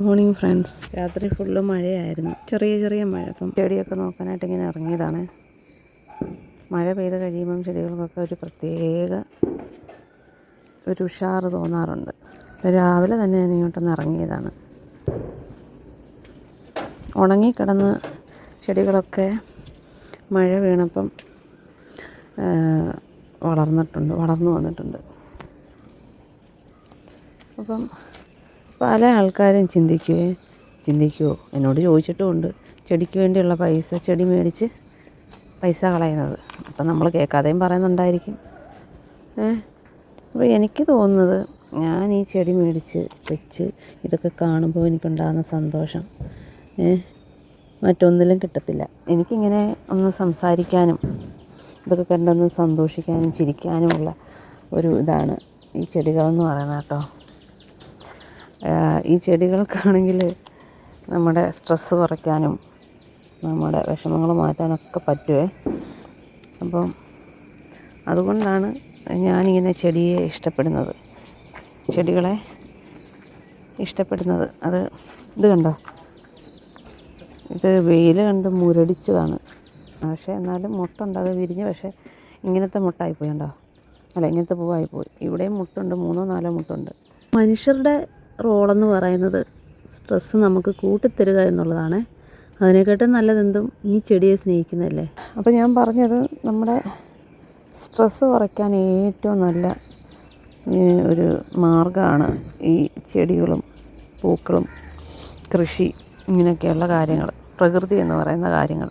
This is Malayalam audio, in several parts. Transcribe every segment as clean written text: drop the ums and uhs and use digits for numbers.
Morning friends. രാത്രി ഫുള്ള് മഴയായിരുന്നു, ചെറിയ ചെറിയ മഴ. അപ്പം ചെടിയൊക്കെ നോക്കാനായിട്ട് ഇങ്ങനെ ഇറങ്ങിയതാണ്. മഴ പെയ്ത് കഴിയുമ്പം ചെടികൾക്കൊക്കെ ഒരു പ്രത്യേക ഒരു ഉഷാറ് തോന്നാറുണ്ട്. രാവിലെ തന്നെ ഞാൻ ഇങ്ങോട്ടൊന്ന് ഇറങ്ങിയതാണ്. ഉണങ്ങിക്കിടന്ന് ചെടികളൊക്കെ മഴ വീണപ്പം വളർന്നു വന്നിട്ടുണ്ട്. അപ്പം പല ആൾക്കാരും ചിന്തിക്കുമോ എന്നോട് ചോദിച്ചിട്ടുമുണ്ട്, ചെടിക്ക് വേണ്ടിയുള്ള ചെടി മേടിച്ച് പൈസ കളയുന്നത്. അപ്പം നമ്മൾ കേൾക്കാതെയും പറയുന്നുണ്ടായിരിക്കും. അപ്പോൾ എനിക്ക് തോന്നുന്നത്, ഞാൻ ഈ ചെടി മേടിച്ച് വെച്ച് ഇതൊക്കെ കാണുമ്പോൾ എനിക്കുണ്ടാകുന്ന സന്തോഷം മറ്റൊന്നിലും കിട്ടത്തില്ല. എനിക്കിങ്ങനെ ഒന്ന് സംസാരിക്കാനും ഇതൊക്കെ കണ്ടൊന്ന് സന്തോഷിക്കാനും ചിരിക്കാനുമുള്ള ഒരു ഇതാണ് ഈ ചെടികളെന്ന് പറയുന്നത് കേട്ടോ. ഈ ചെടികൾക്കാണെങ്കിൽ നമ്മുടെ സ്ട്രെസ്സ് കുറയ്ക്കാനും നമ്മുടെ വിഷമങ്ങൾ മാറ്റാനൊക്കെ പറ്റുമേ. അപ്പം അതുകൊണ്ടാണ് ഞാനിങ്ങനെ ചെടികളെ ഇഷ്ടപ്പെടുന്നത്. ഇത് കണ്ടോ, ഇത് വെയിൽ കണ്ട് മുരടിച്ചതാണ്. പക്ഷേ എന്നാലും മുട്ടുണ്ട്, അത് വിരിഞ്ഞ്. പക്ഷേ ഇങ്ങനത്തെ മുട്ടായിപ്പോയി കണ്ടോ, ഇങ്ങനത്തെ പൂവായിപ്പോയി. ഇവിടെയും മുട്ടുണ്ട്, 3-4 മുട്ടുണ്ട്. മനുഷ്യരുടെ റോളെന്ന് പറയുന്നത് സ്ട്രെസ്സ് നമുക്ക് കൂട്ടിത്തരിക എന്നുള്ളതാണ്. അതിനെക്കാട്ടും നല്ലതെന്തും ഈ ചെടിയെ സ്നേഹിക്കുന്നതല്ലേ. അപ്പോൾ ഞാൻ പറഞ്ഞത്, നമ്മുടെ സ്ട്രെസ്സ് കുറയ്ക്കാൻ ഏറ്റവും നല്ല ഒരു മാർഗ്ഗമാണ് ഈ ചെടികളും പൂക്കളും കൃഷി, ഇങ്ങനെയൊക്കെയുള്ള കാര്യങ്ങൾ, പ്രകൃതി എന്ന് പറയുന്ന കാര്യങ്ങൾ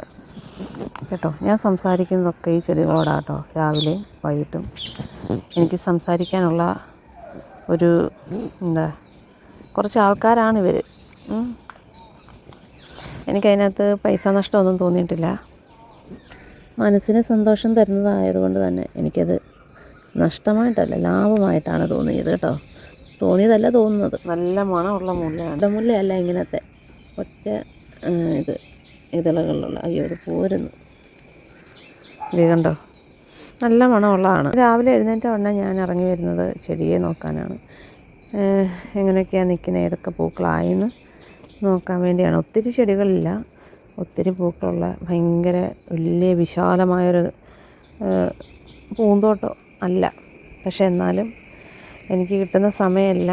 കേട്ടോ. ഞാൻ സംസാരിക്കുന്നതൊക്കെ ഈ ചെടികളോടാട്ടോ. രാവിലെയും വൈകിട്ടും എനിക്ക് സംസാരിക്കാനുള്ള ഒരു കുറച്ച് ആൾക്കാരാണിവർ. എനിക്കതിനകത്ത് പൈസ നഷ്ടമൊന്നും തോന്നിയിട്ടില്ല. മനസ്സിന് സന്തോഷം തരുന്നതായതുകൊണ്ട് തന്നെ എനിക്കത് നഷ്ടമായിട്ടല്ല, ലാഭമായിട്ടാണ് തോന്നിയത് കേട്ടോ. തോന്നുന്നത്. നല്ല മണമുള്ള മുല്ലയല്ല, ഇങ്ങനത്തെ ഒറ്റ ഇതളുകളിലുള്ള. അയ്യോ, ഇത് പോരുന്നു. ഇത് കണ്ടോ, നല്ല മണമുള്ളതാണ്. രാവിലെ എഴുന്നേറ്റ ഉടനെ ഞാൻ ഇറങ്ങി വരുന്നത് ചെടിയെ നോക്കാനാണ്. എങ്ങനെയൊക്കെയാണ് നിൽക്കുന്നത്, ഏതൊക്കെ പൂക്കളായെന്ന് നോക്കാൻ വേണ്ടിയാണ്. ഒത്തിരി ചെടികളില്ല, ഒത്തിരി പൂക്കളുള്ള ഭയങ്കര വലിയ വിശാലമായൊരു പൂന്തോട്ടം അല്ല. പക്ഷെ എന്നാലും എനിക്ക് കിട്ടുന്ന സമയമല്ല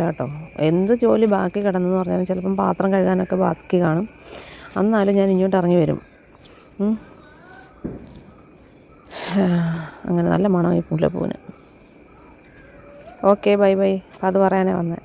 കേട്ടോ. എന്ത് ജോലി ബാക്കി കിടന്നെന്ന് പറഞ്ഞാലും, ചിലപ്പം പാത്രം കഴുകാനൊക്കെ ബാക്കി കാണും, എന്നാലും ഞാൻ ഇങ്ങോട്ട് ഇറങ്ങി വരും. അങ്ങനെ നല്ല മണം ഈ മുല്ലപ്പൂവിന്. Okay, by. അത് പറയാനേ വന്നേ.